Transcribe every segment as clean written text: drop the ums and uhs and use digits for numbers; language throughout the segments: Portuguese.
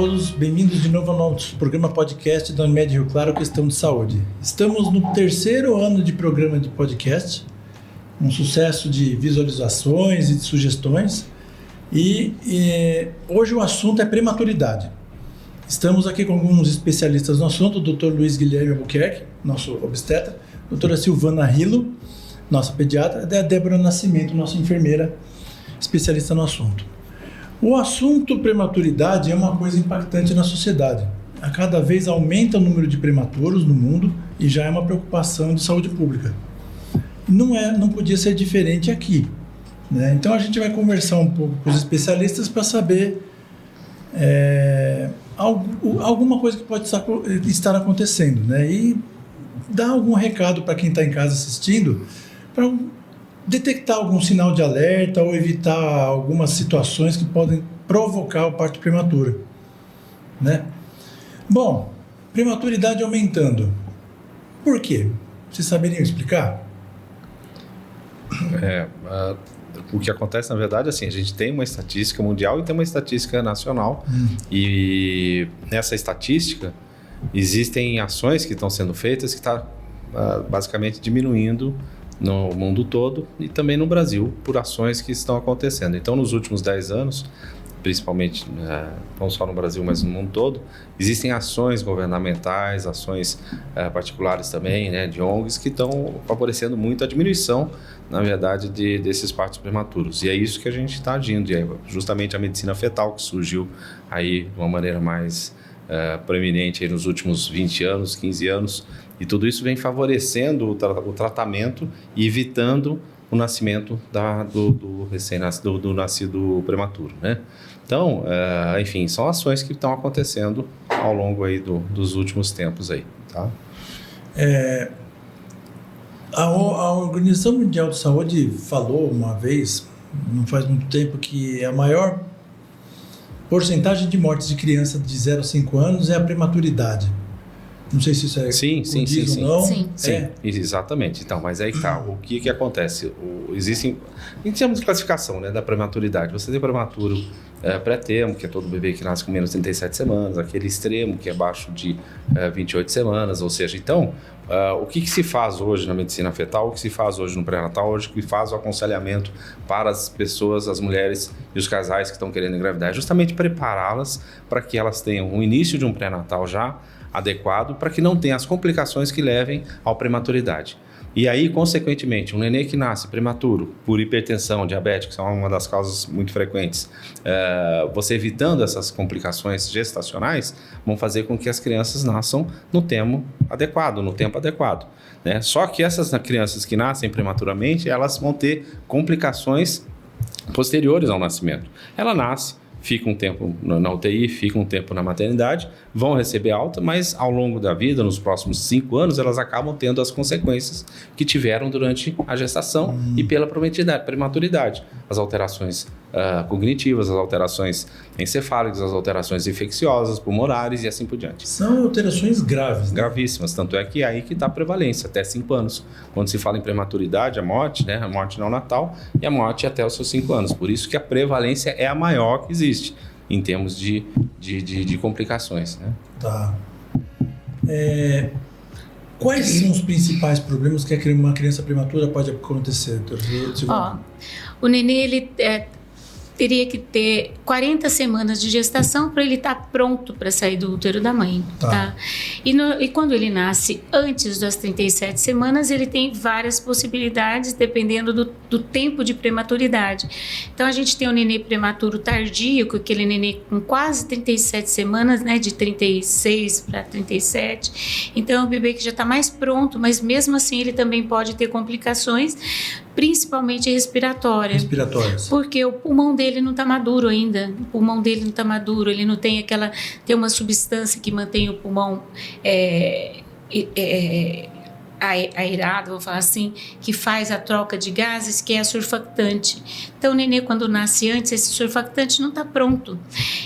todos, bem-vindos de novo ao nosso programa podcast da Unimed Rio Claro, Questão de Saúde. Estamos no 3º ano de programa de podcast, um sucesso de visualizações e de sugestões, e hoje o assunto é prematuridade. Estamos aqui com alguns especialistas no assunto, o Dr. Luiz Guilherme Albuquerque, nosso obstetra, a doutora Silvana Rilo, nossa pediatra, e a Débora Nascimento, nossa enfermeira, especialista no assunto. O assunto prematuridade é uma coisa impactante na sociedade. A cada vez aumenta o número de prematuros no mundo e já é uma preocupação de saúde pública. Não podia ser diferente aqui, né? Então a gente vai conversar um pouco com os especialistas para saber alguma coisa que pode estar acontecendo, né? E dar algum recado para quem está em casa assistindo, para detectar algum sinal de alerta ou evitar algumas situações que podem provocar o parto prematuro, né? Bom, prematuridade aumentando. Por quê? Vocês saberiam explicar? O que acontece, na verdade, assim, a gente tem uma estatística mundial e tem uma estatística nacional. E nessa estatística existem ações que estão sendo feitas que estão basicamente diminuindo no mundo todo e também no Brasil por ações que estão acontecendo. Então, nos últimos 10 anos, principalmente não só no Brasil, mas no mundo todo, existem ações governamentais, ações particulares também, né, de ONGs, que estão favorecendo muito a diminuição, na verdade, desses partos prematuros. E é isso que a gente está agindo. E é justamente a medicina fetal que surgiu aí de uma maneira mais proeminente aí nos últimos 20 anos, 15 anos. E tudo isso vem favorecendo o tratamento e evitando o nascimento do recém-nascido, do nascido prematuro, né? Então, enfim, são ações que estão acontecendo ao longo aí dos últimos tempos aí, tá? A Organização Mundial de Saúde falou uma vez, não faz muito tempo, que a maior porcentagem de mortes de crianças de 0 a 5 anos é a prematuridade. Não sei se isso é sim, ou não. Sim, exatamente. Então, mas aí tá. O que acontece? Existem, em termos de classificação, né, da prematuridade, você tem prematuro pré-termo, que é todo bebê que nasce com menos de 37 semanas, aquele extremo, que é abaixo de 28 semanas, ou seja, então, o que se faz hoje na medicina fetal, o que se faz hoje no pré-natal, hoje que faz o aconselhamento para as pessoas, as mulheres e os casais que estão querendo engravidar, é justamente prepará-las para que elas tenham o início de um pré-natal já adequado, para que não tenha as complicações que levem à prematuridade. E aí, consequentemente, um nenê que nasce prematuro por hipertensão, diabetes, que são uma das causas muito frequentes, você evitando essas complicações gestacionais, vão fazer com que as crianças nasçam no tempo adequado, né? Só que essas crianças que nascem prematuramente, elas vão ter complicações posteriores ao nascimento. Ela nasce, fica um tempo na UTI, fica um tempo na maternidade, vão receber alta, mas ao longo da vida, nos próximos 5 anos, elas acabam tendo as consequências que tiveram durante a gestação e pela prematuridade. As alterações cognitivas, as alterações encefálicas, as alterações infecciosas, pulmonares e assim por diante. São alterações graves, né? Gravíssimas, tanto é que é aí que está a prevalência, até 5 anos. Quando se fala em prematuridade, a morte, né, a morte neonatal e a morte até os seus 5 anos. Por isso que a prevalência é a maior que existe em termos de complicações, né? Tá. Quais são os principais problemas que uma criança prematura pode acontecer, doutor? O nenê, ele teria que ter 40 semanas de gestação para ele estar pronto para sair do útero da mãe, tá? E quando ele nasce antes das 37 semanas, ele tem várias possibilidades, dependendo do tempo de prematuridade. Então, a gente tem o nenê prematuro tardíaco, aquele nenê com quase 37 semanas, né, de 36 para 37. Então, é um bebê que já está mais pronto, mas mesmo assim ele também pode ter complicações, principalmente respiratórias. Porque o pulmão dele não está maduro ainda. O pulmão dele não está maduro, ele não tem tem uma substância que mantém o pulmão aerado, vou falar assim, que faz a troca de gases, que é a surfactante. Então, o nenê, quando nasce antes, esse surfactante não está pronto.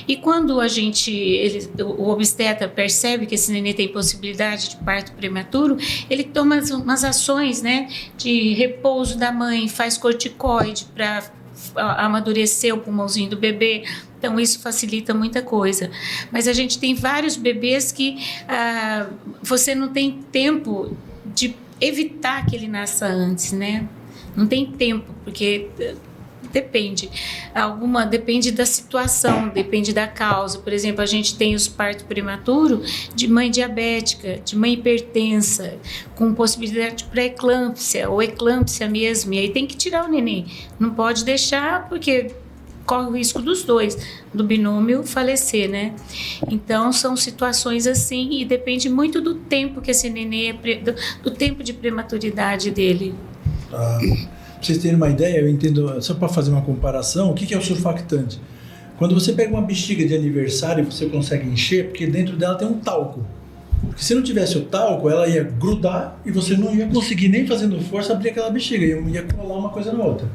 E quando o obstetra percebe que esse nenê tem possibilidade de parto prematuro, ele toma umas ações, né, de repouso da mãe, faz corticoide para amadurecer o pulmãozinho do bebê. Então, isso facilita muita coisa. Mas a gente tem vários bebês que você não tem tempo de evitar que ele nasça antes, né? Não tem tempo, porque depende. Depende da situação, depende da causa. Por exemplo, a gente tem os partos prematuros de mãe diabética, de mãe hipertensa, com possibilidade de pré-eclâmpsia ou eclâmpsia mesmo. E aí tem que tirar o neném. Não pode deixar, porque corre o risco dos dois, do binômio falecer, né? Então, são situações assim e depende muito do tempo que esse neném do tempo de prematuridade dele. Pra vocês terem uma ideia, eu entendo, só para fazer uma comparação, o que é o surfactante? Quando você pega uma bexiga de aniversário, você consegue encher, porque dentro dela tem um talco. Porque se não tivesse o talco, ela ia grudar e você não ia conseguir, nem fazendo força, abrir aquela bexiga, ia colar uma coisa na outra.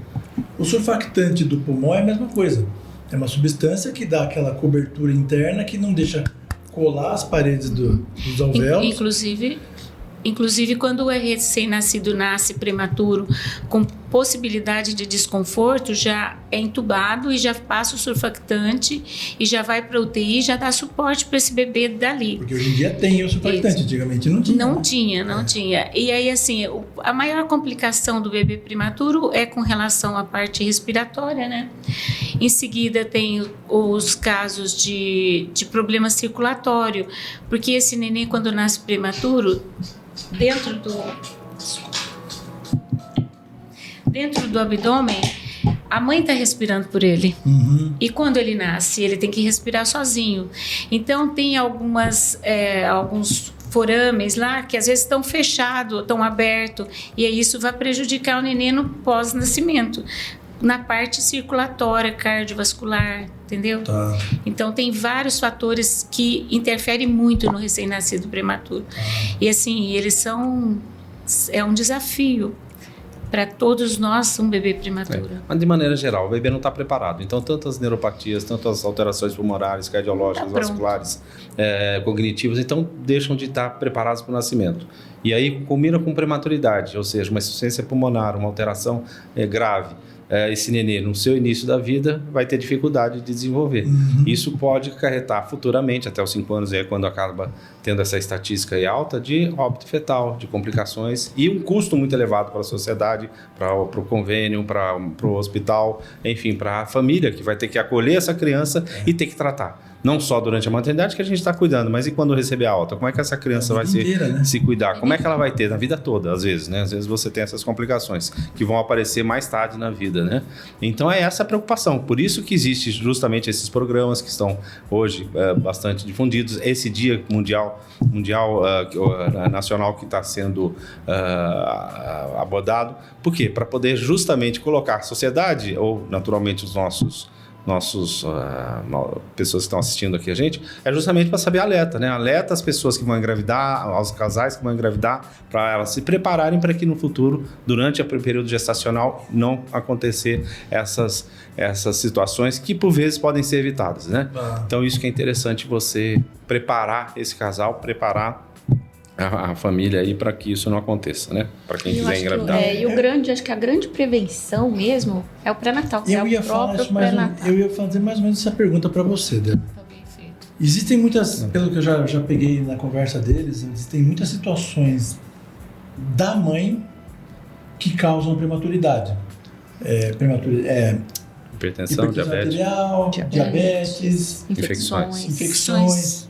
O surfactante do pulmão é a mesma coisa. É uma substância que dá aquela cobertura interna que não deixa colar as paredes dos alvéolos. Inclusive, quando o recém-nascido nasce prematuro, com possibilidade de desconforto, já é entubado e já passa o surfactante e já vai para UTI e já dá suporte para esse bebê dali. Porque hoje em dia tem o surfactante, antigamente não tinha. Não tinha. E aí, assim, a maior complicação do bebê prematuro é com relação à parte respiratória, né? Em seguida, tem os casos de problema circulatório, porque esse neném, quando nasce prematuro, dentro do abdômen, a mãe está respirando por ele. Uhum. E quando ele nasce, ele tem que respirar sozinho. Então, tem alguns forames lá que às vezes estão fechados, estão abertos, e aí isso vai prejudicar o neném no pós-nascimento, na parte circulatória, cardiovascular, entendeu? Tá. Então, tem vários fatores que interferem muito no recém-nascido prematuro. E assim, é um desafio para todos nós, um bebê prematuro. Mas de maneira geral, o bebê não está preparado. Então, tantas neuropatias, tantas alterações pulmonares, cardiológicas, vasculares, cognitivas, então deixam de estar preparados para o nascimento. E aí combina com prematuridade, ou seja, uma insuficiência pulmonar, uma alteração grave. Esse nenê, no seu início da vida, vai ter dificuldade de desenvolver. Uhum. Isso pode acarretar futuramente, até os 5 anos, quando acaba tendo essa estatística aí alta, de óbito fetal, de complicações e um custo muito elevado para a sociedade, para o convênio, para o hospital, enfim, para a família que vai ter que acolher essa criança e ter que tratar. Não só durante a maternidade que a gente está cuidando, mas e quando receber a alta? Como é que essa criança vai se cuidar? Como é que ela vai ter na vida toda, às vezes, né? Às vezes você tem essas complicações que vão aparecer mais tarde na vida, né? Então é essa a preocupação. Por isso que existe justamente esses programas que estão hoje bastante difundidos. Esse dia mundial nacional que está sendo abordado. Por quê? Para poder justamente colocar a sociedade, ou naturalmente os nossos pessoas que estão assistindo aqui a gente, é justamente para saber alerta, né? Alerta as pessoas que vão engravidar, aos casais que vão engravidar, para elas se prepararem para que no futuro, durante o período gestacional, não acontecer essas situações que por vezes podem ser evitadas, né? Então isso que é interessante, você preparar esse casal, preparar a família aí para que isso não aconteça, né? Para quem quiser engravidar. Acho que a grande prevenção mesmo é o pré-natal. Eu ia fazer mais ou menos essa pergunta para você, Débora. Existem muitas, pelo que eu já peguei na conversa deles, existem muitas situações da mãe que causam prematuridade. Hipertensão, diabetes. Arterial, diabetes, infecções.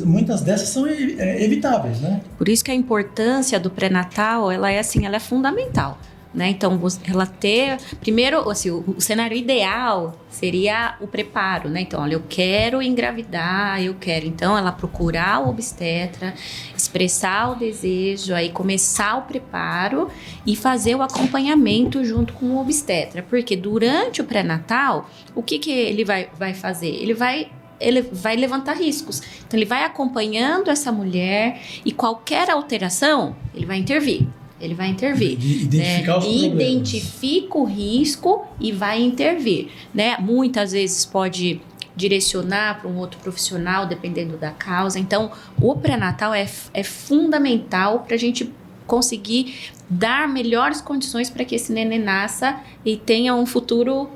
Muitas dessas são evitáveis, né? Por isso que a importância do pré-natal, ela é fundamental, né? Então, ela ter... Primeiro, assim, o cenário ideal seria o preparo, né? Então, olha, eu quero engravidar, Então, ela procurar o obstetra, expressar o desejo, aí começar o preparo e fazer o acompanhamento junto com o obstetra. Porque durante o pré-natal, o que ele vai fazer? Ele vai levantar riscos. Então, ele vai acompanhando essa mulher e qualquer alteração, ele vai intervir. Identificar os problemas. Identifica o risco e vai intervir, né? Muitas vezes pode direcionar para um outro profissional, dependendo da causa. Então, o pré-natal é fundamental para a gente conseguir dar melhores condições para que esse neném nasça e tenha um futuro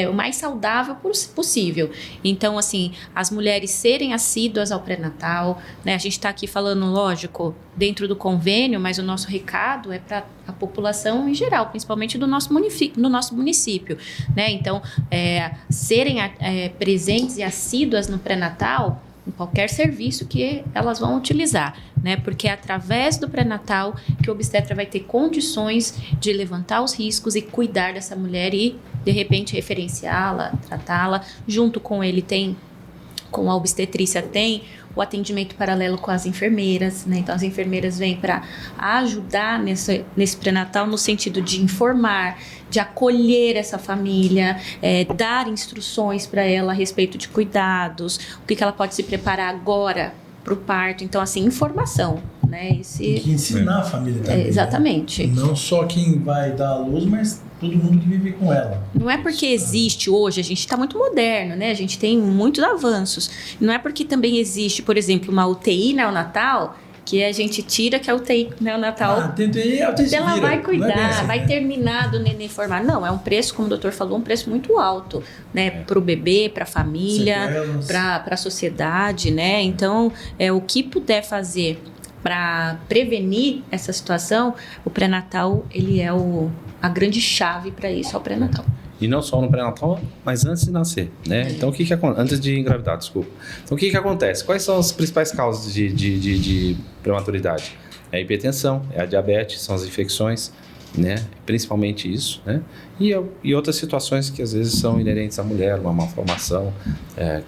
o mais saudável possível. Então, assim, as mulheres serem assíduas ao pré-natal, né? A gente está aqui falando, lógico, dentro do convênio, mas o nosso recado é para a população em geral, principalmente do nosso município, né? Então, serem presentes e assíduas no pré-natal em qualquer serviço que elas vão utilizar, né? Porque é através do pré-natal que o obstetra vai ter condições de levantar os riscos e cuidar dessa mulher e, de repente, referenciá-la, tratá-la. Junto com ele com a obstetrícia tem o atendimento paralelo com as enfermeiras, né? Então as enfermeiras vêm para ajudar nesse pré-natal no sentido de informar, de acolher essa família, dar instruções para ela a respeito de cuidados, o que ela pode se preparar agora para o parto. Então, assim, informação, né? Tem que ensinar a família também. Exatamente. Né? Não só quem vai dar a luz, mas todo mundo que vive com ela. Não é porque existe hoje, a gente está muito moderno, né? A gente tem muitos avanços. Não é porque também existe, por exemplo, uma UTI neonatal, que a gente tira que a UTI neonatal, ela vai cuidar, vai terminar do neném formar. Não, é um preço, como o doutor falou, um preço muito alto, né? Para o bebê, para a família, para a sociedade, né? Então, o que puder fazer para prevenir essa situação, o pré-natal, ele é a grande chave para isso, é o pré-natal. E não só no pré-natal, mas antes de nascer, né? Então, o que acontece? Antes de engravidar, desculpa. Então, o que acontece? Quais são as principais causas de prematuridade? É a hipertensão, é a diabetes, são as infecções, né? Principalmente isso, né? E outras situações que às vezes são inerentes à mulher, uma malformação,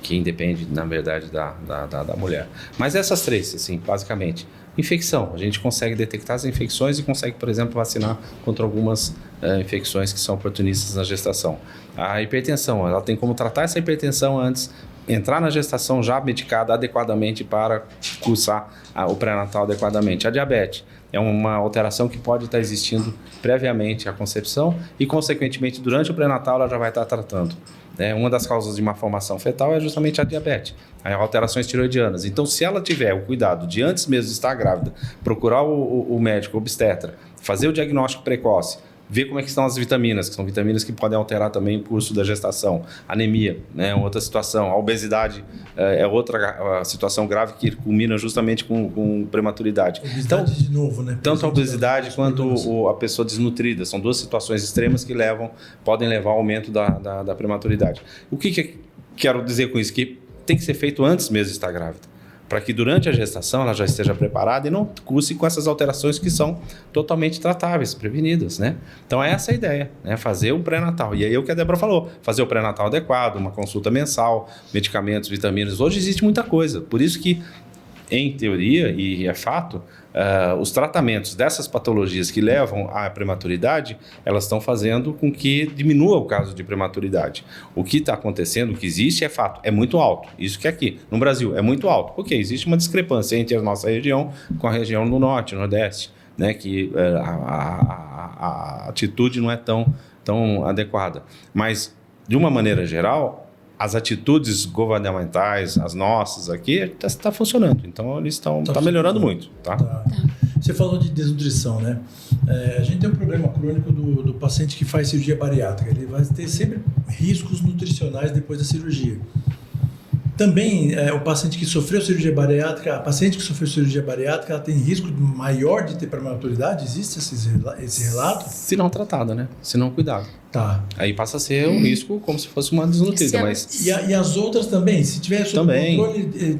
que independe, na verdade, da mulher. Mas essas três, assim, basicamente. Infecção, a gente consegue detectar as infecções e consegue, por exemplo, vacinar contra algumas infecções que são oportunistas na gestação. A hipertensão, ela tem como tratar essa hipertensão antes, entrar na gestação já medicada adequadamente para cursar o pré-natal adequadamente. A diabetes é uma alteração que pode estar existindo previamente à concepção e, consequentemente, durante o pré-natal ela já vai estar tratando. Uma das causas de malformação fetal é justamente a diabetes, as alterações tiroidianas. Então, se ela tiver o cuidado de antes mesmo de estar grávida, procurar o médico, o obstetra, fazer o diagnóstico precoce, ver como é que estão as vitaminas, que são vitaminas que podem alterar também o curso da gestação. Anemia, né, outra situação. A obesidade é outra situação grave que culmina justamente com prematuridade. Obesidade então, de novo, né? Tanto a obesidade quanto a pessoa desnutrida. São duas situações extremas que podem levar ao aumento da prematuridade. O que quero dizer com isso? Que tem que ser feito antes mesmo de estar grávida, para que durante a gestação ela já esteja preparada e não curse com essas alterações que são totalmente tratáveis, prevenidas, né? Então, essa é a ideia, né? Fazer o pré-natal. E aí, o que a Débora falou, fazer o pré-natal adequado, uma consulta mensal, medicamentos, vitaminas. Hoje existe muita coisa. Por isso que, em teoria, e é fato, os tratamentos dessas patologias que levam à prematuridade, elas estão fazendo com que diminua o caso de prematuridade. O que está acontecendo, o que existe é fato, é muito alto. Isso que aqui, no Brasil, é muito alto. Ok, existe uma discrepância entre a nossa região com a região do Norte, Nordeste, né, que a atitude não é tão adequada. Mas, de uma maneira geral, as atitudes governamentais, as nossas aqui, está funcionando. Então, eles estão melhorando muito. Tá? Você falou de desnutrição, né? A gente tem um problema crônico do paciente que faz cirurgia bariátrica. Ele vai ter sempre riscos nutricionais depois da cirurgia. Também, o paciente que sofreu cirurgia bariátrica, ela tem risco maior de ter prematuridade? Existe esse relato? Se não tratada, né? Se não cuidado. Tá. Aí passa a ser um risco como se fosse uma desnutrida. Mas... E as outras também? Se tiver sob controle,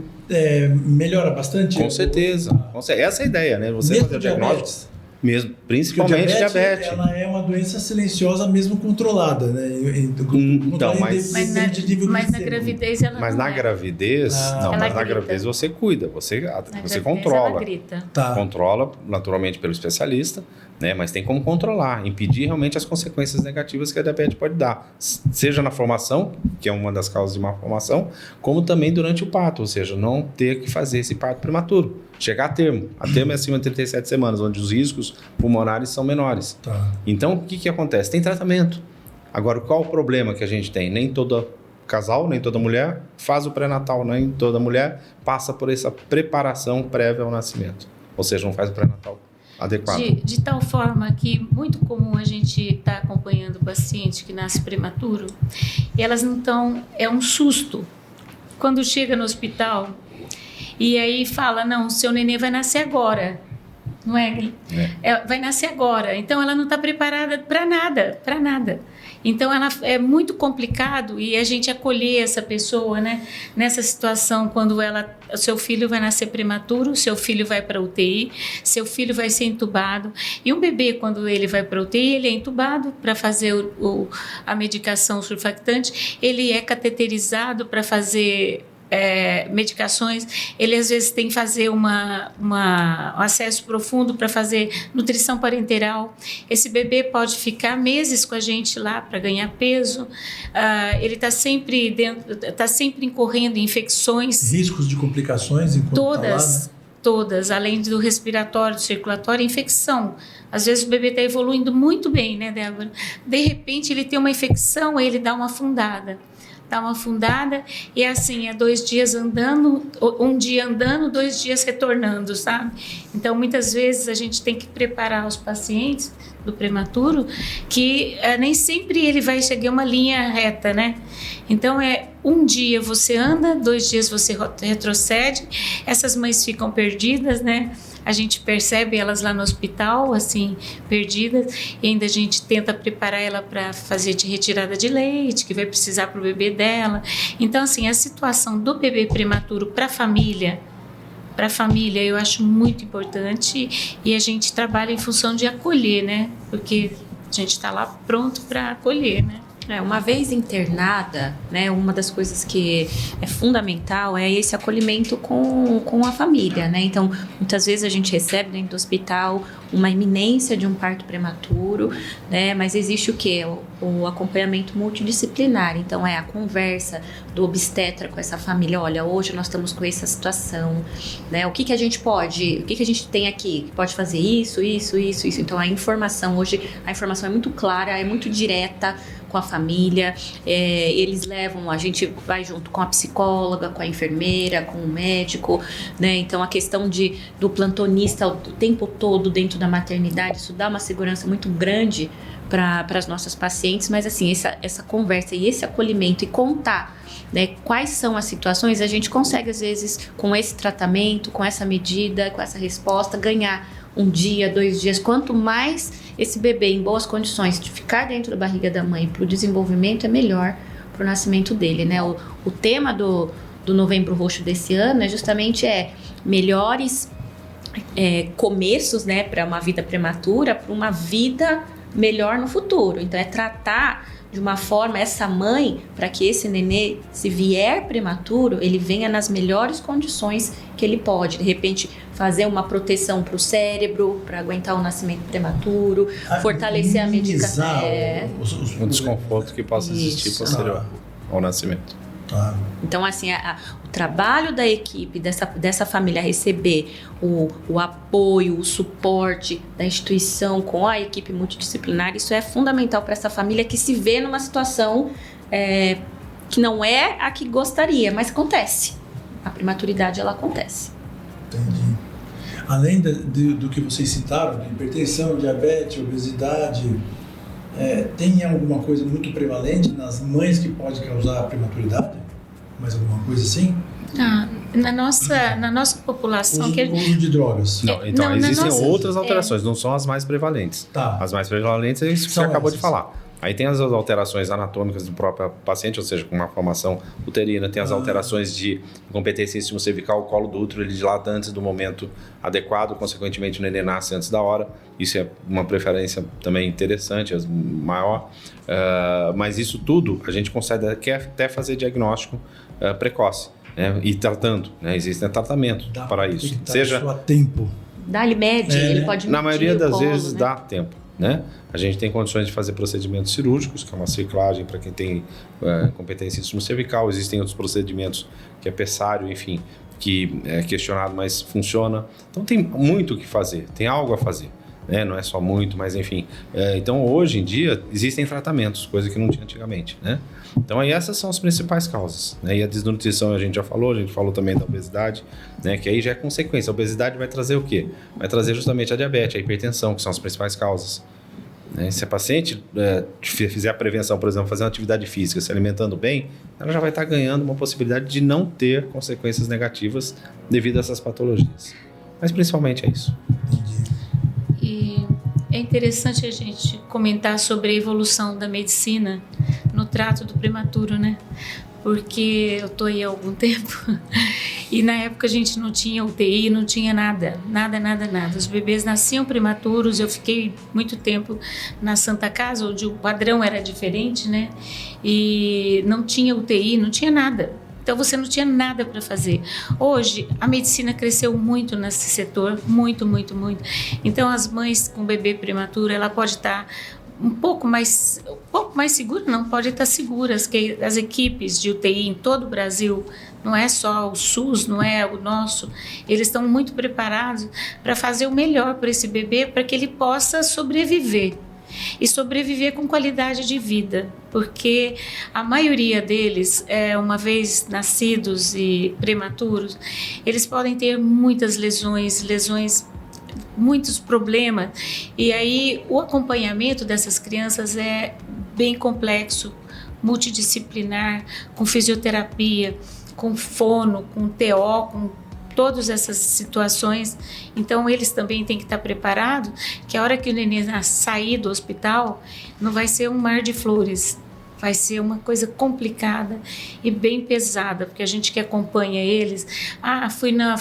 melhora bastante? Com certeza. Essa é a ideia, né? Você fazer o diagnóstico. Mesmo, principalmente diabetes. Ela é uma doença silenciosa mesmo controlada, né? Então, mas na gravidez ela mas não na gravidez, mas na gravidez você cuida, você controla. Ela grita. Controla naturalmente pelo especialista, né? Mas tem como controlar, impedir realmente as consequências negativas que a diabetes pode dar, seja na formação, que é uma das causas de malformação, como também durante o parto, ou seja, não ter que fazer esse parto prematuro. Chegar a termo. A termo é acima de 37 semanas, onde os riscos pulmonares são menores. Tá. Então, o que acontece? Tem tratamento. Agora, qual o problema que a gente tem? Nem todo casal, nem toda mulher faz o pré-natal, nem toda mulher passa por essa preparação prévia ao nascimento. Ou seja, não faz o pré-natal adequado. De tal forma que muito comum a gente estar acompanhando o paciente que nasce prematuro e elas não estão... É um susto. Quando chega no hospital e aí fala, não, seu nenê vai nascer agora. Não é? Vai nascer agora. Então, ela não está preparada para nada. Então, é muito complicado e a gente acolher essa pessoa, né? Nessa situação, quando seu filho vai nascer prematuro, seu filho vai para UTI, seu filho vai ser entubado. E um bebê, quando ele vai para UTI, ele é entubado para fazer a medicação surfactante, ele é cateterizado para fazer... medicações, ele às vezes tem que fazer um acesso profundo para fazer nutrição parenteral. Esse bebê pode ficar meses com a gente lá para ganhar peso. Ele está sempre incorrendo em infecções. Riscos de complicações enquanto todas, tá lá, né? Todas, além do respiratório, do circulatório, infecção. Às vezes o bebê está evoluindo muito bem, né, Débora? De repente ele tem uma infecção, ele dá uma afundada. E assim, 2 dias andando, um dia andando, 2 dias retornando, sabe? Então, muitas vezes a gente tem que preparar os pacientes do prematuro que nem sempre ele vai chegar uma linha reta, né? Então, um dia você anda, 2 dias você retrocede, essas mães ficam perdidas, né? A gente percebe elas lá no hospital, assim, perdidas, e ainda a gente tenta preparar ela para fazer de retirada de leite, que vai precisar para o bebê dela. Então, assim, a situação do bebê prematuro para a família, eu acho muito importante e a gente trabalha em função de acolher, né? Porque a gente está lá pronto para acolher, né? Uma vez internada, né, uma das coisas que é fundamental é esse acolhimento com a família, né? Então, muitas vezes a gente recebe dentro do hospital uma iminência de um parto prematuro, né? Mas existe o quê? O acompanhamento multidisciplinar. Então, a conversa do obstetra com essa família. Olha, hoje nós estamos com essa situação, né? O que a gente tem aqui? Pode fazer isso. Então, hoje a informação é muito clara, é muito direta com a família, eles levam, a gente vai junto com a psicóloga, com a enfermeira, com o médico, né? Então a questão do plantonista o tempo todo dentro da maternidade, isso dá uma segurança muito grande para as nossas pacientes, mas assim, essa conversa e esse acolhimento e contar, né, quais são as situações, a gente consegue às vezes com esse tratamento, com essa medida, com essa resposta, ganhar 1 dia, 2 dias, quanto mais esse bebê em boas condições de ficar dentro da barriga da mãe para o desenvolvimento, é melhor para o nascimento dele, né? O tema do Novembro Roxo desse ano é justamente melhores começos, né, para uma vida prematura, para uma vida melhor no futuro. Então, é tratar de uma forma essa mãe para que esse nenê, se vier prematuro, ele venha nas melhores condições que ele pode. De repente, fazer uma proteção para o cérebro, para aguentar o nascimento prematuro, fortalecer a medicação. O desconforto que possa existir posterior ao nascimento. Então, assim, o trabalho da equipe, dessa família receber o apoio, o suporte da instituição com a equipe multidisciplinar, isso é fundamental para essa família que se vê numa situação que não é a que gostaria, mas acontece. A prematuridade, ela acontece. Entendi. Além do que vocês citaram, de hipertensão, diabetes, obesidade, tem alguma coisa muito prevalente nas mães que pode causar a prematuridade? Mais alguma coisa assim? Na nossa população... Uso de drogas. Não, existem outras alterações, não são as mais prevalentes. Tá. As mais prevalentes é isso que você acabou de falar. Aí tem as alterações anatômicas do próprio paciente, ou seja, com uma formação uterina, tem as alterações de incompetência em sístema cervical, o colo do útero ele dilata antes do momento adequado, consequentemente o neném nasce antes da hora. Isso é uma preferência também interessante, maior. Mas isso tudo a gente consegue até fazer diagnóstico precoce, né? E tratando, né? Existe tratamento para isso. Seja a tempo. Dá-lhe mede, ele pode medir. Na maioria das colo, vezes, né? dá tempo, né? A gente tem condições de fazer procedimentos cirúrgicos, que é uma ciclagem para quem tem competência em sistema cervical. Existem outros procedimentos que é pessário, enfim, que é questionado, mas funciona. Então tem muito o que fazer, tem algo a fazer, né? Não é só muito, mas enfim. Então, hoje em dia, existem tratamentos, coisa que não tinha antigamente, né? Então, aí essas são as principais causas, né? E a desnutrição a gente falou também da obesidade, né? Que aí já é consequência. A obesidade vai trazer o quê? Vai trazer justamente a diabetes, a hipertensão, que são as principais causas. Né? Se a paciente fizer a prevenção, por exemplo, fazer uma atividade física, se alimentando bem, ela já vai estar ganhando uma possibilidade de não ter consequências negativas devido a essas patologias. Mas principalmente é isso. E é interessante a gente comentar sobre a evolução da medicina no trato do prematuro, né? Porque eu estou aí há algum tempo e na época a gente não tinha UTI, não tinha nada. Os bebês nasciam prematuros, eu fiquei muito tempo na Santa Casa, onde o padrão era diferente, né? E não tinha UTI, não tinha nada. Então você não tinha nada para fazer. Hoje a medicina cresceu muito nesse setor, muito. Então as mães com bebê prematuro, ela pode estar um pouco mais segura, não pode estar seguras, que as equipes de UTI em todo o Brasil, não é só o SUS, não é o nosso, eles estão muito preparados para fazer o melhor para esse bebê, para que ele possa sobreviver. E sobreviver com qualidade de vida, porque a maioria deles, uma vez nascidos e prematuros, eles podem ter muitas lesões, muitos problemas, e aí o acompanhamento dessas crianças é bem complexo, multidisciplinar, com fisioterapia, com fono, com TO, com todas essas situações. Então eles também têm que estar preparados, que a hora que o neném sair do hospital, não vai ser um mar de flores, vai ser uma coisa complicada e bem pesada, porque a gente que acompanha eles,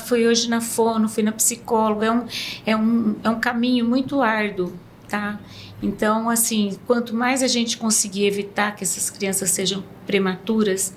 fui hoje na fono, fui na psicóloga, é um caminho muito árduo, tá? Então, assim, quanto mais a gente conseguir evitar que essas crianças sejam prematuras,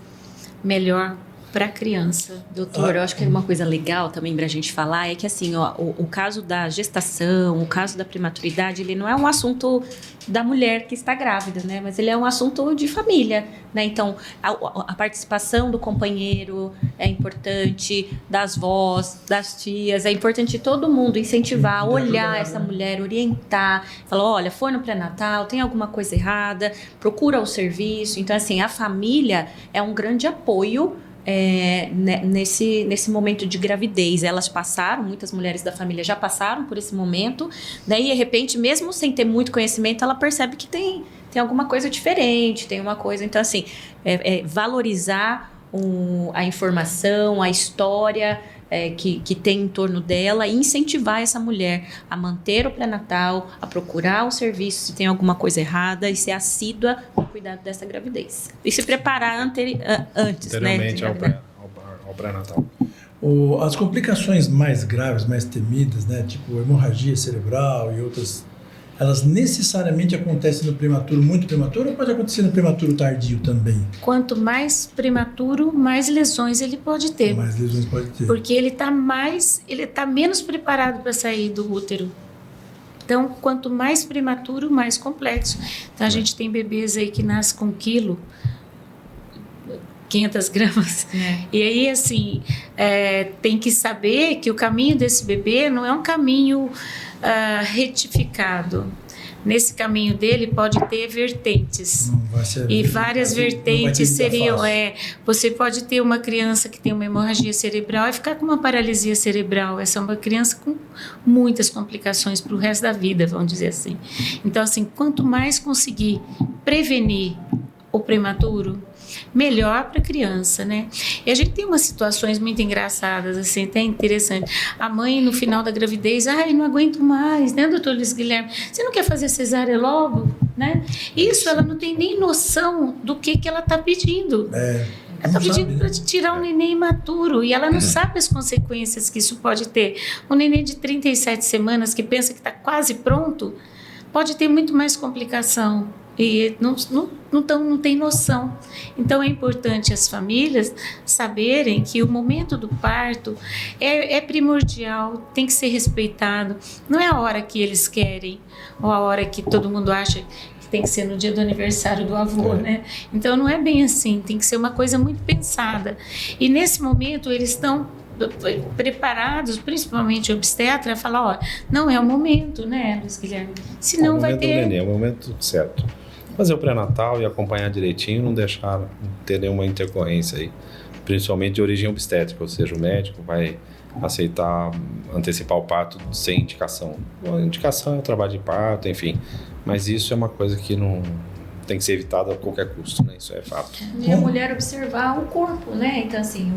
melhor para a criança. Doutor, eu acho que uma coisa legal também para a gente falar é que, assim, ó, o caso da gestação, o caso da prematuridade, ele não é um assunto da mulher que está grávida, né? Mas ele é um assunto de família, né? Então, a participação do companheiro é importante, das vós, das tias, é importante todo mundo incentivar, olhar essa mulher, orientar, falar, olha, foi no pré-natal, tem alguma coisa errada, procura o serviço. Então, assim, a família é um grande apoio nesse momento de gravidez. Elas passaram, muitas mulheres da família já passaram por esse momento, daí de repente, mesmo sem ter muito conhecimento, ela percebe que tem alguma coisa diferente, tem uma coisa, então assim, valorizar a informação, a história que tem em torno dela, e incentivar essa mulher a manter o pré-natal, a procurar o serviço se tem alguma coisa errada e ser assídua no cuidado dessa gravidez. E se preparar antes, anteriormente, né? ao pré-natal. As complicações mais graves, mais temidas, né, tipo hemorragia cerebral e outras, elas necessariamente acontecem no prematuro, muito prematuro, ou pode acontecer no prematuro tardio também? Quanto mais prematuro, mais lesões ele pode ter. Mais lesões pode ter. Porque ele tá menos preparado para sair do útero. Então, quanto mais prematuro, mais complexo. Então, a gente tem bebês aí que nascem com 1 quilo, 500 gramas. E aí, assim, tem que saber que o caminho desse bebê não é um caminho retificado. Nesse caminho dele pode ter vertentes. E várias vertentes seriam... você pode ter uma criança que tem uma hemorragia cerebral e ficar com uma paralisia cerebral. Essa é uma criança com muitas complicações para o resto da vida, vamos dizer assim. Então, assim, quanto mais conseguir prevenir o prematuro, melhor para a criança, né? E a gente tem umas situações muito engraçadas, assim, até interessante. A mãe, no final da gravidez, não aguento mais, né, doutor Luiz Guilherme? Você não quer fazer cesárea logo, né? Isso, ela não tem nem noção do que ela está pedindo. Ela está pedindo para tirar um neném imaturo e ela não sabe as consequências que isso pode ter. Um neném de 37 semanas que pensa que está quase pronto, pode ter muito mais complicação. E não tem noção. Então é importante as famílias saberem que o momento do parto é primordial, tem que ser respeitado. Não é a hora que eles querem ou a hora que todo mundo acha que tem que ser no dia do aniversário do avô, né? Então não é bem assim, tem que ser uma coisa muito pensada. E nesse momento eles estão preparados, principalmente o obstetra, a falar, ó, não é o momento, né, Luiz Guilherme? Senão vai ter... É o momento certo. Fazer o pré-natal e acompanhar direitinho, não deixar ter nenhuma intercorrência aí, principalmente de origem obstétrica, ou seja, o médico vai aceitar antecipar o parto sem indicação. A indicação é o trabalho de parto, enfim, mas isso é uma coisa que não tem que ser evitada a qualquer custo, né? Isso é fato. E a mulher observar o corpo, né? Então, assim,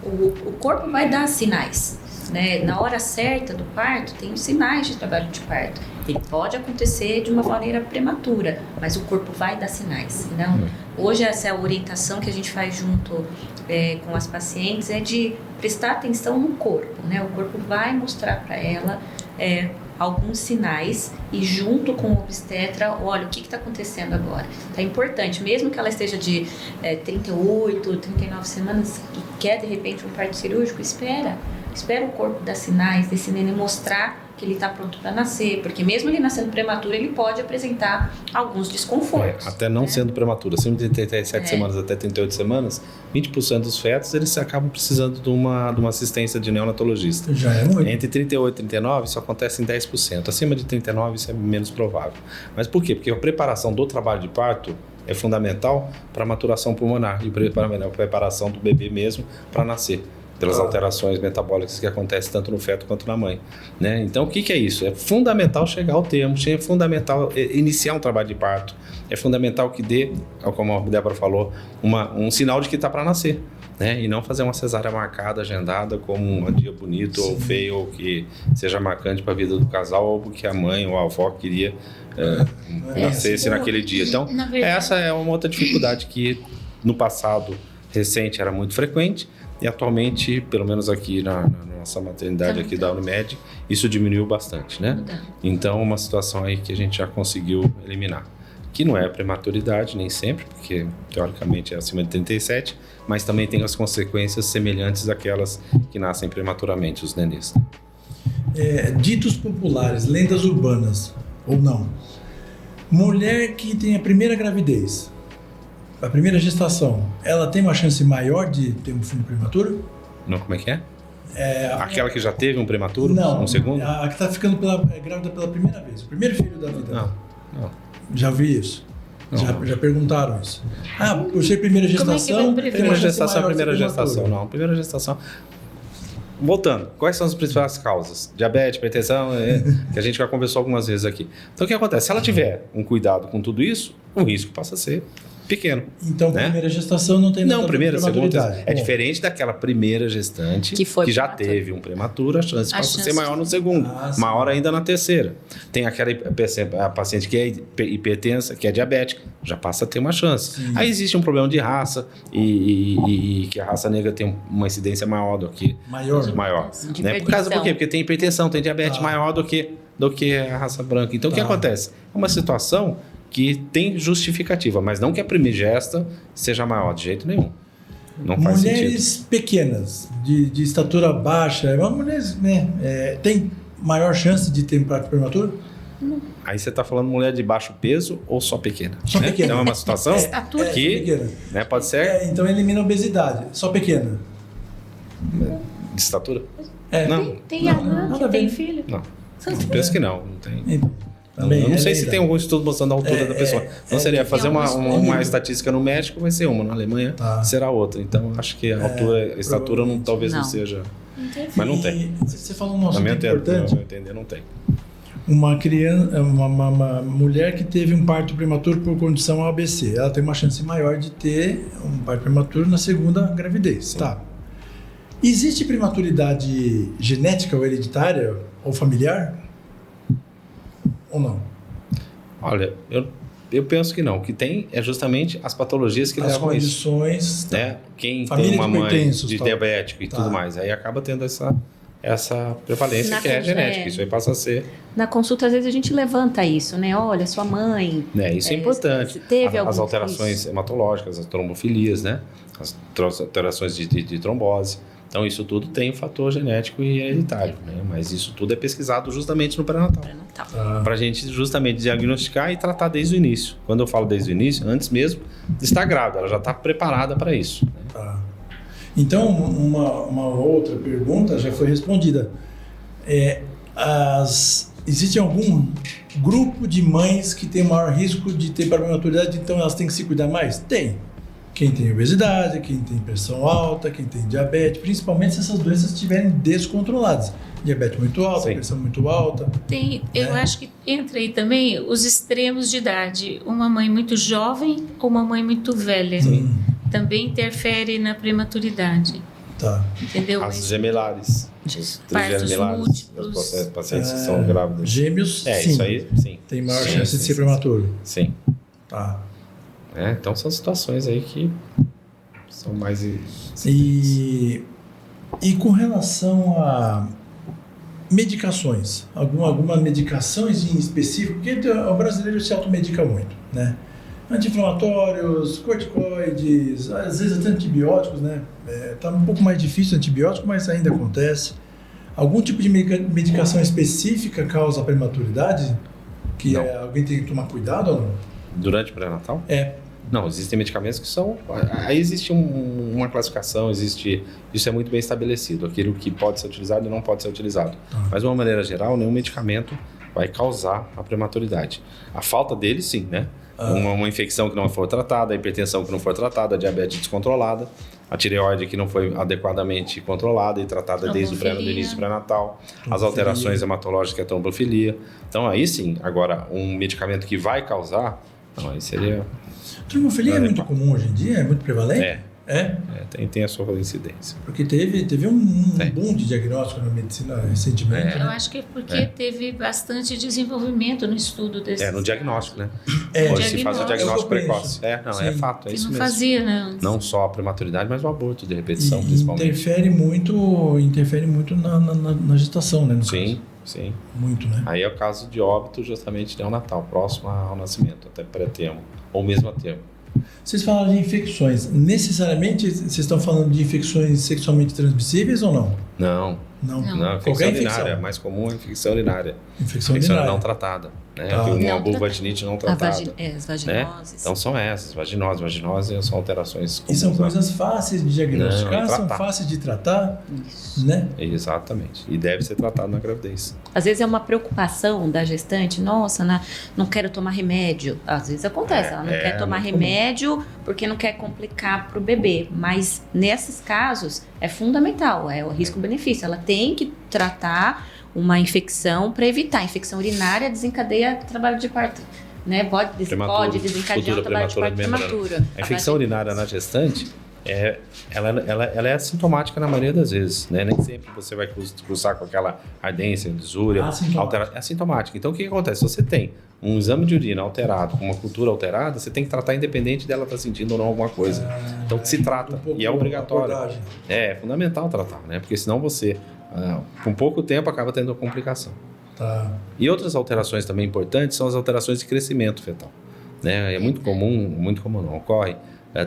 o corpo vai dar sinais, né? Na hora certa do parto, tem os sinais de trabalho de parto. Ele pode acontecer de uma maneira prematura, mas o corpo vai dar sinais. Então, hoje, essa orientação que a gente faz junto com as pacientes é de prestar atenção no corpo, né? O corpo vai mostrar para ela alguns sinais e junto com o obstetra, olha, o que está acontecendo agora? Então é importante, mesmo que ela esteja de 38, 39 semanas e quer de repente um parto cirúrgico, espera o corpo dar sinais desse neném mostrar que ele está pronto para nascer, porque mesmo ele nascendo prematuro, ele pode apresentar alguns desconfortos. Até não sendo prematuro, acima de 37 semanas até 38 semanas, 20% dos fetos, eles acabam precisando de uma assistência de neonatologista. Já é muito. Entre 38 e 39, isso acontece em 10%. Acima de 39, isso é menos provável. Mas por quê? Porque a preparação do trabalho de parto é fundamental para a maturação pulmonar e a preparação do bebê mesmo para nascer, pelas alterações metabólicas que acontecem tanto no feto quanto na mãe, né? Então, o que é isso? É fundamental chegar ao termo, é fundamental iniciar um trabalho de parto, é fundamental que dê, como a Débora falou, um sinal de que está para nascer, né? E não fazer uma cesárea marcada, agendada, como um dia bonito ou feio, ou que seja marcante para a vida do casal, ou porque a mãe ou a avó queria nascesse naquele dia. Então, essa é uma outra dificuldade que no passado recente era muito frequente, e atualmente, pelo menos aqui na nossa maternidade aqui da Unimed, isso diminuiu bastante, né? Então, uma situação aí que a gente já conseguiu eliminar. Que não é prematuridade, nem sempre, porque teoricamente é acima de 37, mas também tem as consequências semelhantes àquelas que nascem prematuramente, os nenês. Ditos populares, lendas urbanas, ou não. Mulher que tem a primeira gravidez, a primeira gestação, ela tem uma chance maior de ter um filho prematuro? Não, como é que é? Aquela que já teve um prematuro? Não, um segundo? A que está ficando grávida pela primeira vez, o primeiro filho da vida. Não. Já vi isso. Já perguntaram isso. Por ser primeira gestação, primeira gestação. Não, primeira gestação. Voltando, quais são as principais causas? Diabetes, hipertensão, que a gente já conversou algumas vezes aqui. Então, o que acontece? Se ela tiver um cuidado com tudo isso, o risco passa a ser pequeno. Então, primeira gestação não tem nada Não, primeira, segunda. É diferente daquela primeira gestante que já teve um prematuro, a chance passa a ser maior no segundo, maior ainda na terceira. Tem aquela a paciente que é hipertensa, que é diabética, já passa a ter uma chance. Sim. Aí existe um problema de raça e que a raça negra tem uma incidência maior do que... Maior. Né? Por quê? Porque tem hipertensão, tem diabetes maior do que a raça branca. Então, o que acontece? É uma situação que tem justificativa, mas não que a primigesta seja maior de jeito nenhum. Não faz sentido. Mulheres pequenas, de estatura baixa, mulheres, tem maior chance de ter um parto prematuro? Aí você está falando mulher de baixo peso ou só pequena? Só pequena. Então é uma situação que pode ser... Então elimina a obesidade, só pequena. De estatura? Não. Tem Alan que tem filho? Não, penso que não tem. Então. Eu não sei se tem algum estudo mostrando a altura da pessoa. Então seria fazer uma estatística no México, vai ser uma, na Alemanha será outra. Então acho que a altura, a estatura talvez não seja. Mas não tem. Você falou um assunto importante. No meu entender, não tem. Uma criança, uma mulher que teve um parto prematuro por condição ABC, ela tem uma chance maior de ter um parto prematuro na segunda gravidez. Sim. Tá. Existe prematuridade genética ou hereditária ou familiar? Ou não? Olha, eu penso que não. O que tem é justamente as patologias que levam a isso. As condições... Né? Quem tem uma mãe de diabético e tudo mais, aí acaba tendo essa prevalência que é genética. Isso aí passa a ser... Na consulta, às vezes, a gente levanta isso, né? Olha, sua mãe... Isso é importante. Teve as alterações hematológicas, as trombofilias, né? As alterações de trombose. Então, isso tudo tem um fator genético e hereditário, né? Mas isso tudo é pesquisado justamente no pré-natal. Para a gente justamente diagnosticar e tratar desde o início. Quando eu falo desde o início, antes mesmo de estar grávida, ela já está preparada para isso. Né? Então, uma outra pergunta já foi respondida. Existe algum grupo de mães que tem maior risco de ter prematuridade, então elas têm que se cuidar mais? Tem. Quem tem obesidade, quem tem pressão alta, quem tem diabetes, principalmente se essas doenças estiverem descontroladas. Diabetes muito alta, Sim. pressão muito alta. Eu acho que entra aí também os extremos de idade. Uma mãe muito jovem ou uma mãe muito velha. Também interfere na prematuridade. Tá. Entendeu? As gemelares. Os Partos gemelares. múltiplos. Os pacientes que são grávidos. Gêmeos, sim. Isso aí, sim. Tem maior Sim, chance de sim, ser sim, prematuro. Sim. Tá. Então são situações aí que são mais... E com relação a medicações, alguma medicação em específico, porque o brasileiro se automedica muito, né? Anti-inflamatórios, corticoides, às vezes até antibióticos, né? Tá um pouco mais difícil o antibiótico, mas ainda acontece. Algum tipo de medicação específica causa prematuridade? Que alguém tem que tomar cuidado ou não? Durante o pré-natal? Não, existem medicamentos que são... Aí existe uma classificação, isso é muito bem estabelecido, aquilo que pode ser utilizado e não pode ser utilizado. Mas de uma maneira geral, nenhum medicamento vai causar a prematuridade. A falta dele, sim, né? Uma infecção que não for tratada, a hipertensão que não for tratada, a diabetes descontrolada, a tireoide que não foi adequadamente controlada e tratada desde o início pré-natal, as alterações hematológicas, a trombofilia. Então aí sim, agora um medicamento que vai causar, não, aí seria... Trombofilia é muito comum hoje em dia? É muito prevalente? Tem a sua incidência. Porque teve um boom de diagnóstico na medicina recentemente. Eu acho que é porque teve bastante desenvolvimento no estudo desse. No diagnóstico, né? Hoje se faz o diagnóstico precoce. É fato, é que isso não mesmo. fazia, né? Não só a prematuridade, mas o aborto de repetição, principalmente. Interfere muito na gestação, né? No Sim, caso. sim. Muito, né? Aí é o caso de óbito justamente neonatal, próximo ao nascimento, até pré-termo, ou mesmo a termo. Vocês falaram de infecções. Necessariamente vocês estão falando de infecções sexualmente transmissíveis ou não? Não, infecção Qualquer urinária. infecção. É mais comum a infecção urinária. Infecção urinária. não tratada. Né? Tá. Uma vulvaginite não tratada. As vaginoses. Né? Então são essas, vaginose são alterações comuns. E são coisas fáceis de diagnosticar, Não, são fáceis de tratar, né? Exatamente. E deve ser tratado na gravidez. Às vezes é uma preocupação da gestante, nossa, não quero tomar remédio. Às vezes acontece, ela não quer tomar remédio porque não quer complicar para o bebê. Mas nesses casos é fundamental, é o risco-benefício. Ela tem que tratar uma infecção para evitar. A infecção urinária desencadeia trabalho de parto. Né? Pode desencadear um trabalho de parto prematuro. A infecção urinária na gestante, ela é assintomática na maioria das vezes, né? Nem sempre você vai cruzar com aquela ardência, lisúria, é assintomática. Então o que acontece? Se você tem um exame de urina alterado, com uma cultura alterada, você tem que tratar independente dela estar sentindo ou não alguma coisa. Então se trata, e é obrigatório. É fundamental tratar, né? Porque senão você, com pouco tempo, acaba tendo uma complicação. Tá. E outras alterações também importantes são as alterações de crescimento fetal, né? É muito comum não ocorre.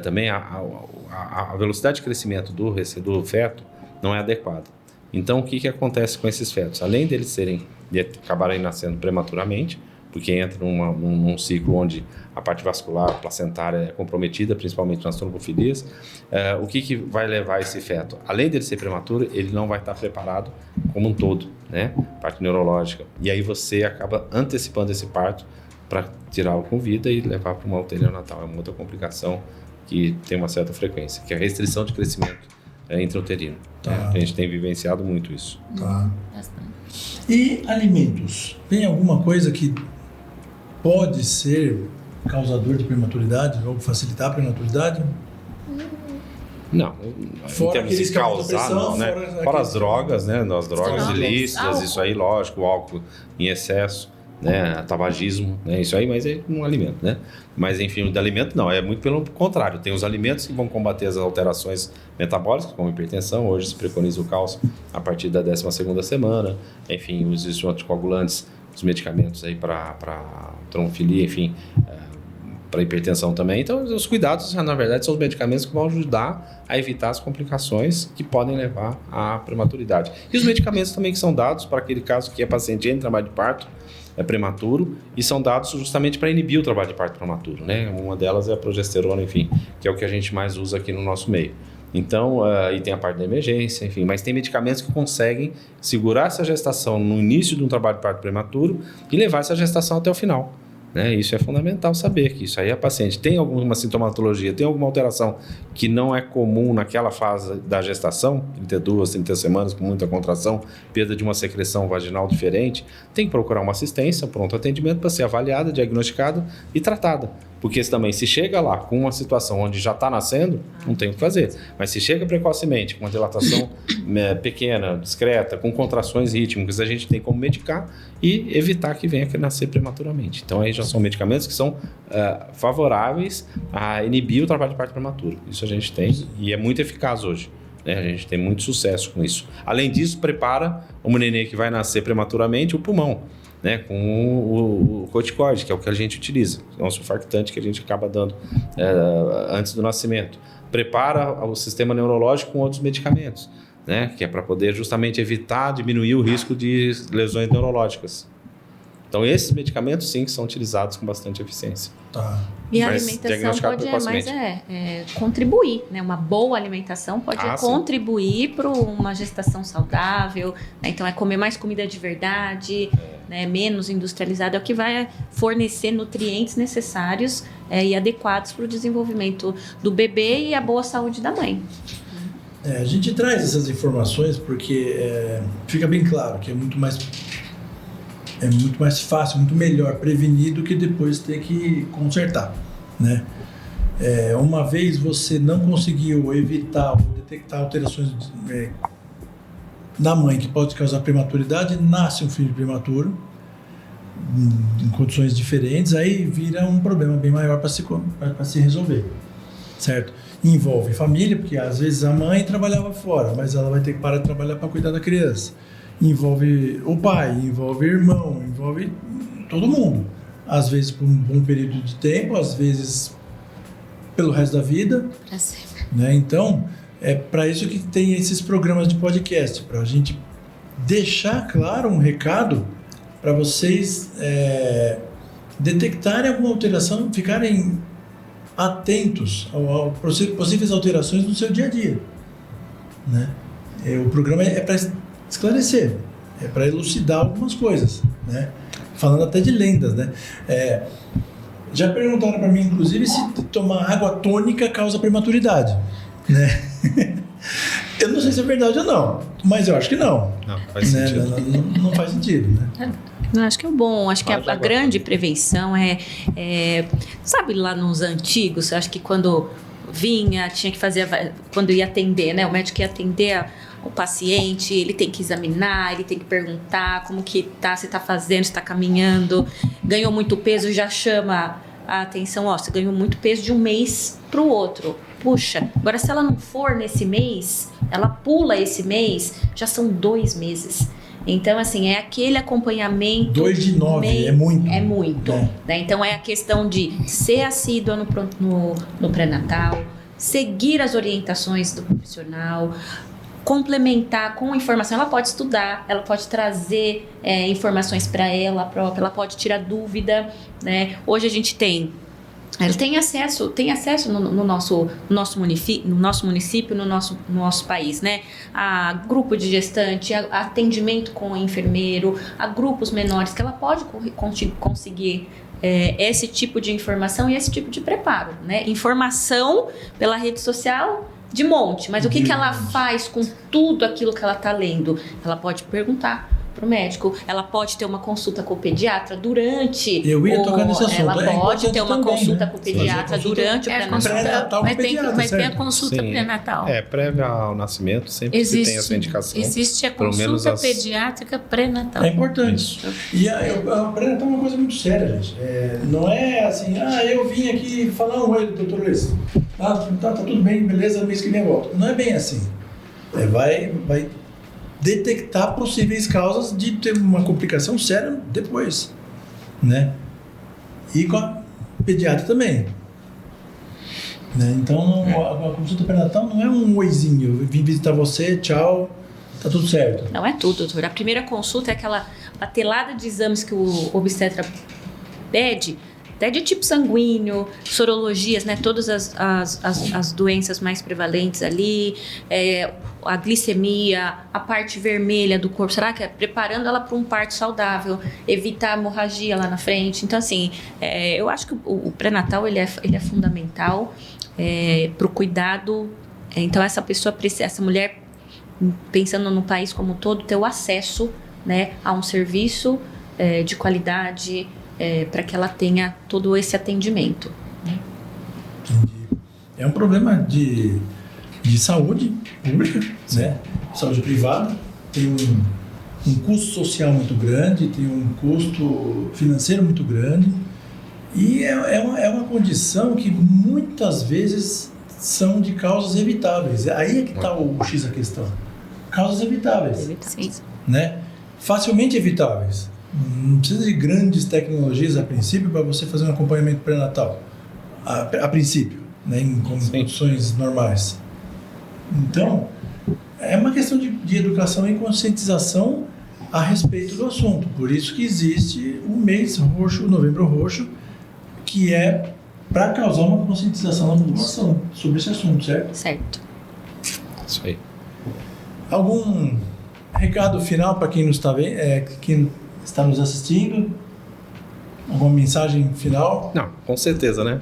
Também a velocidade de crescimento do feto não é adequada. Então, o que acontece com esses fetos? Além deles acabarem nascendo prematuramente, porque entra num ciclo onde a parte vascular placentária é comprometida, principalmente nas trombofilias, o que vai levar esse feto? Além dele ser prematuro, ele não vai estar preparado como um todo, né? Parte neurológica. E aí você acaba antecipando esse parto para tirá-lo com vida e levar para uma UTI neonatal. É uma outra complicação que tem uma certa frequência, que é a restrição de crescimento intrauterino. Tá. Né? A gente tem vivenciado muito isso. Tá. Bastante. E alimentos? Tem alguma coisa que pode ser causador de prematuridade ou facilitar a prematuridade? Não, Fora em termos aqueles de que causar, pressão, não, né? Fora as drogas, né? As drogas Álcool. ilícitas, isso aí, lógico, o álcool em excesso, né? Tabagismo, né? Isso aí, mas é um alimento, né? Mas enfim, o de alimento não, é muito pelo contrário. Tem os alimentos que vão combater as alterações metabólicas, como hipertensão. Hoje se preconiza o cálcio a partir da 12ª semana. Enfim, os anticoagulantes, os medicamentos aí para trombofilia, enfim, para hipertensão também. Então, os cuidados, na verdade, são os medicamentos que vão ajudar a evitar as complicações que podem levar à prematuridade. E os medicamentos também que são dados para aquele caso que a paciente entra em trabalho de parto, é prematuro, e são dados justamente para inibir o trabalho de parto prematuro, né? Uma delas é a progesterona, enfim, que é o que a gente mais usa aqui no nosso meio. Então, e tem a parte da emergência, enfim, mas tem medicamentos que conseguem segurar essa gestação no início de um trabalho de parto prematuro e levar essa gestação até o final. Né? Isso é fundamental saber, que isso aí a paciente tem alguma sintomatologia, tem alguma alteração que não é comum naquela fase da gestação, 32, 30 semanas com muita contração, perda de uma secreção vaginal diferente, tem que procurar uma assistência, pronto atendimento para ser avaliada, diagnosticada e tratada. Porque também, se chega lá com uma situação onde já está nascendo, não tem o que fazer. Mas se chega precocemente, com uma dilatação pequena, discreta, com contrações rítmicas, a gente tem como medicar e evitar que venha a nascer prematuramente. Então, aí já são medicamentos que são favoráveis a inibir o trabalho de parto prematuro. Isso a gente tem e é muito eficaz hoje. Né? A gente tem muito sucesso com isso. Além disso, prepara uma neném que vai nascer prematuramente o pulmão. Né, com o corticoide, que é o que a gente utiliza, é um surfactante que a gente acaba dando antes do nascimento. Prepara o sistema neurológico com outros medicamentos, né, que é para poder justamente evitar, diminuir o risco de lesões neurológicas. Então, esses medicamentos, sim, que são utilizados com bastante eficiência. Tá. E a alimentação pode contribuir, né? Uma boa alimentação pode contribuir para uma gestação saudável, né? Então, é comer mais comida de verdade, né? Menos industrializada, é o que vai fornecer nutrientes necessários e adequados para o desenvolvimento do bebê e a boa saúde da mãe. A gente traz essas informações porque fica bem claro que é muito mais fácil, muito melhor prevenir do que depois ter que consertar, né? Uma vez você não conseguiu evitar ou detectar alterações na mãe que pode causar prematuridade, nasce um filho prematuro em condições diferentes, aí vira um problema bem maior para se resolver, certo? Envolve família, porque às vezes a mãe trabalhava fora, mas ela vai ter que parar de trabalhar para cuidar da criança. Envolve o pai, envolve o irmão, envolve todo mundo. Às vezes por um bom período de tempo, às vezes pelo resto da vida. Né? Então, é para isso que tem esses programas de podcast, para a gente deixar claro um recado para vocês detectarem alguma alteração, ficarem atentos a possíveis alterações no seu dia a dia. Né? O programa é para esclarecer, é para elucidar algumas coisas, né? Falando até de lendas, né? Já perguntaram para mim, inclusive, se tomar água tônica causa prematuridade, né? Eu não sei se é verdade ou não, mas eu acho que não. Não faz sentido. Não faz sentido, né? Eu acho que é bom, acho que a grande prevenção sabe, lá nos antigos, acho que quando vinha, tinha que fazer, quando ia atender, né? O médico ia atender o paciente, ele tem que examinar, ele tem que perguntar como que tá, se tá fazendo, se tá caminhando, ganhou muito peso, já chama a atenção, você ganhou muito peso de um mês pro outro. Puxa, agora se ela não for nesse mês, ela pula esse mês, já são 2 meses. Então, assim, é aquele acompanhamento... 2 de 9, é muito. É muito. Né? Então, é a questão de ser assídua no pré-natal, seguir as orientações do profissional, complementar com informação. Ela pode estudar, ela pode trazer informações para ela própria, ela pode tirar dúvida, né? Hoje a gente tem acesso no nosso município, no nosso país, né? A grupo de gestante, a atendimento com o enfermeiro, a grupos menores que ela pode conseguir esse tipo de informação e esse tipo de preparo, né? Informação pela rede social de monte, mas o que ela faz com tudo aquilo que ela está lendo? Ela pode perguntar para o médico, ela pode ter uma consulta com o pediatra durante... Eu ia tocar nesse assunto. Ela pode ter uma também, consulta, né? com o pediatra durante o pré-natal. Vai ter a consulta pré-natal. Prévia ao nascimento, sempre se tem essa indicação. Existe a consulta pediátrica pré-natal. É importante. E a pré-natal é uma coisa muito séria, gente. Não é assim, eu vim aqui falar um oi, doutor Luiz. Tá tudo bem, beleza, mês que vem eu volto. Não é bem assim. Vai detectar possíveis causas de ter uma complicação séria depois, né? E com a pediatra também. Né? Então, a consulta pré-natal não é um oizinho, eu vim visitar você, tchau, tá tudo certo. Não é tudo, doutor. A primeira consulta é aquela batelada de exames que o obstetra pede, até de tipo sanguíneo, sorologias, né? Todas as doenças mais prevalentes ali, a glicemia, a parte vermelha do corpo, será que é preparando ela para um parto saudável, evitar hemorragia lá na frente. Então, assim, eu acho que o pré-natal ele é fundamental para o cuidado. Então, essa mulher, pensando no país como um todo, ter o acesso, né, a um serviço de qualidade para que ela tenha todo esse atendimento. Entendi. É um problema de saúde pública, né? Saúde privada, tem um custo social muito grande, tem um custo financeiro muito grande e é uma condição que muitas vezes são de causas evitáveis. Aí é que está o X da questão. Causas evitáveis. Sim. Né? Facilmente evitáveis. Não precisa de grandes tecnologias a princípio para você fazer um acompanhamento pré-natal. A princípio, né? Em condições normais. Então, é uma questão de educação e conscientização a respeito do assunto. Por isso que existe o mês roxo, o Novembro Roxo, que é para causar uma conscientização na população sobre esse assunto, certo? Certo. Isso aí. Algum recado final para quem quem está nos assistindo? Alguma mensagem final? Não, com certeza, né?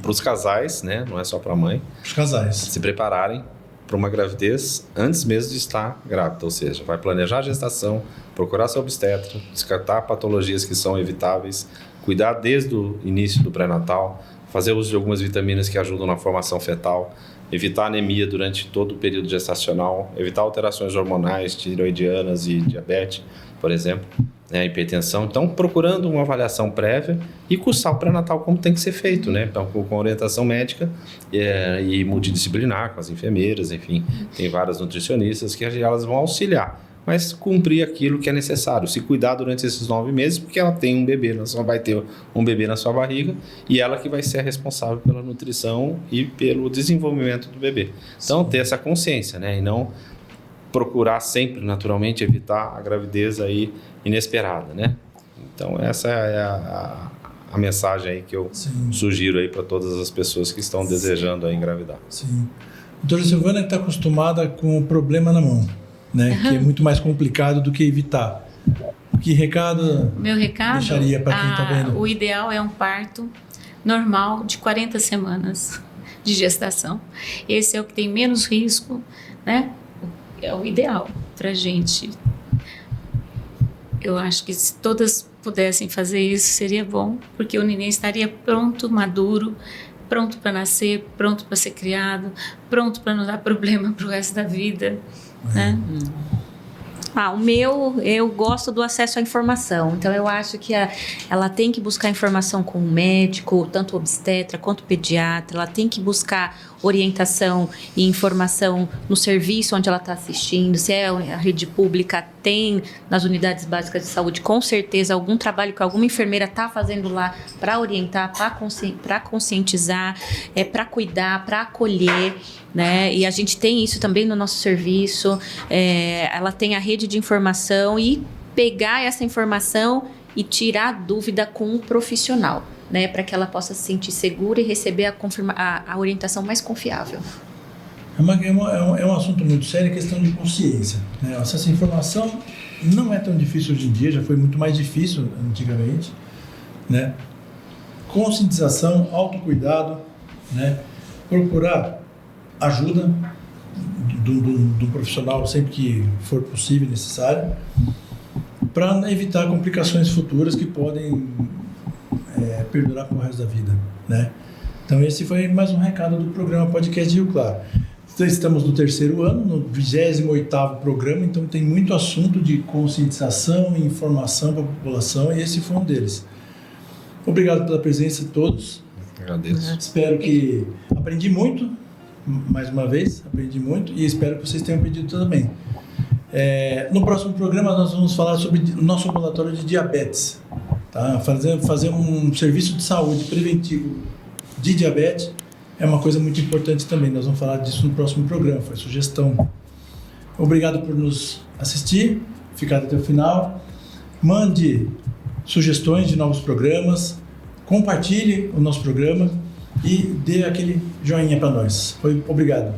Para os casais, né? Não é só para a mãe. Os casais. Se prepararem para uma gravidez antes mesmo de estar grávida, ou seja, vai planejar a gestação, procurar seu obstetra, descartar patologias que são evitáveis, cuidar desde o início do pré-natal, fazer uso de algumas vitaminas que ajudam na formação fetal, evitar anemia durante todo o período gestacional, evitar alterações hormonais, tiroidianas e diabetes, por exemplo, né, hipertensão. Então, procurando uma avaliação prévia e cursar o pré-natal como tem que ser feito, né? Então, com orientação médica e multidisciplinar, com as enfermeiras, enfim, tem várias nutricionistas que elas vão auxiliar, mas cumprir aquilo que é necessário, se cuidar durante esses 9 meses, porque ela tem um bebê, vai ter um bebê na sua barriga e ela que vai ser a responsável pela nutrição e pelo desenvolvimento do bebê. Então, ter essa consciência, né? E não procurar sempre, naturalmente, evitar a gravidez aí inesperada, né? Então, essa é a mensagem aí que eu sugiro aí para todas as pessoas que estão desejando aí engravidar. Sim. Doutora Silvana está acostumada com o problema na mão, né? Que é muito mais complicado do que evitar. Que recado, meu recado deixaria para quem está vendo? O ideal é um parto normal de 40 semanas de gestação. Esse é o que tem menos risco, né? É o ideal para a gente. Eu acho que se todas pudessem fazer isso, seria bom, porque o neném estaria pronto, maduro, pronto para nascer, pronto para ser criado, pronto para não dar problema para o resto da vida, né? Eu gosto do acesso à informação, então eu acho que ela tem que buscar informação com o médico, tanto o obstetra quanto o pediatra, ela tem que buscar orientação e informação no serviço onde ela está assistindo, se é a rede pública, tem nas unidades básicas de saúde, com certeza, algum trabalho que alguma enfermeira está fazendo lá para orientar, para conscientizar, para cuidar, para acolher, né? E a gente tem isso também no nosso serviço, ela tem a rede de informação e pegar essa informação e tirar a dúvida com um profissional, né, para que ela possa se sentir segura e receber a orientação mais confiável. É um assunto muito sério, questão de consciência, né? Essa informação não é tão difícil hoje em dia, já foi muito mais difícil antigamente, né? Conscientização, autocuidado, né? Procurar ajuda do profissional sempre que for possível e necessário, para evitar complicações futuras que podem perdurar para o resto da vida, né? Então esse foi mais um recado do programa Podcast Rio Claro. Estamos no 3º ano, no 28º programa, então tem muito assunto de conscientização e informação para a população e esse foi um deles. Obrigado pela presença de todos. Agradeço. Espero que aprendi muito, mais uma vez, aprendi muito e espero que vocês tenham aprendido também. No próximo programa nós vamos falar sobre o nosso ambulatório de diabetes. Tá? Fazer um serviço de saúde preventivo de diabetes é uma coisa muito importante também. Nós vamos falar disso no próximo programa, foi sugestão. Obrigado por nos assistir, ficar até o final. Mande sugestões de novos programas, compartilhe o nosso programa e dê aquele joinha para nós. Obrigado.